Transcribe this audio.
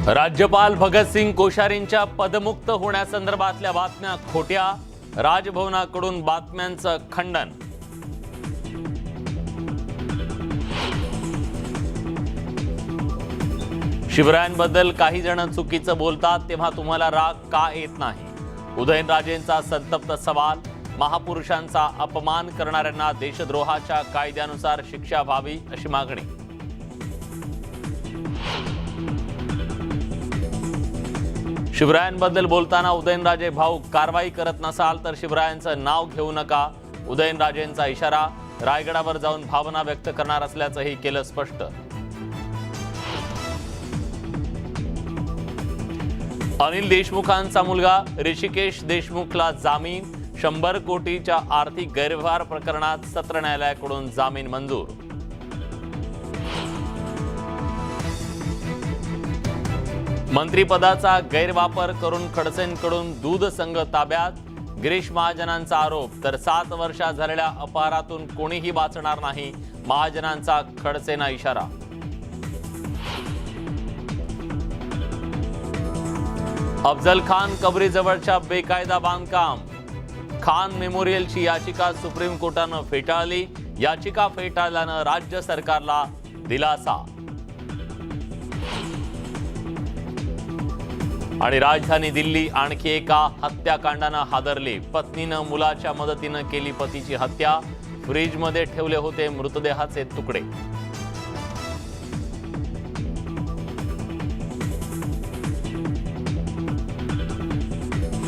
राज्यपाल भगतसिंग कोश्यारींच्या पदमुक्त होण्यासंदर्भातल्या बातम्या खोट्या, राजभवनाकडून बातम्यांचं खंडन। शिवरायांबद्दल काही जण चुकीचं बोलतात तेव्हा तुम्हाला राग का येत नाही? उदयनराजेंचा संतप्त सवाल। महापुरुषांचा अपमान करणाऱ्यांना देशद्रोहाच्या कायद्यानुसार शिक्षा व्हावी अशी मागणी। शिवरायांबद्दल बोलताना उदयनराजे भाऊ कारवाई करत नसाल तर शिवरायांचं नाव घेऊ नका, उदयनराजेंचा इशारा। रायगडावर जाऊन भावना व्यक्त करणार असल्याचंही केलं स्पष्ट। अनिल देशमुखांचा मुलगा ऋषिकेश देशमुखला जामीन। 100 कोटीच्या आर्थिक गैरव्यवहार प्रकरणात सत्र न्यायालयाकडून जामीन मंजूर। मंत्रिपदाचा गैरवापर करून खडसेंकडून दूध संघ ताब्यात। गिरीश महाजनांचा आरोप, तर 7 वर्षात झालेल्या अपहारातून कोणीही वाचणार नाही, महाजनांचा खडसेंना इशारा। अफजल खान कबरीजवळच्या बेकायदा बांधकाम। खान मेमोरियलची याचिका सुप्रीम कोर्टानं फेटाळली। याचिका फेटाळल्यानं राज्य सरकारला दिलासा। आणि राजधानी दिल्ली आणखी एका हत्याकांडानं हादरली। पत्नीनं मुलाच्या मदतीनं केली पतीची हत्या। फ्रीजमध्ये ठेवले होते मृतदेहाचे तुकडे।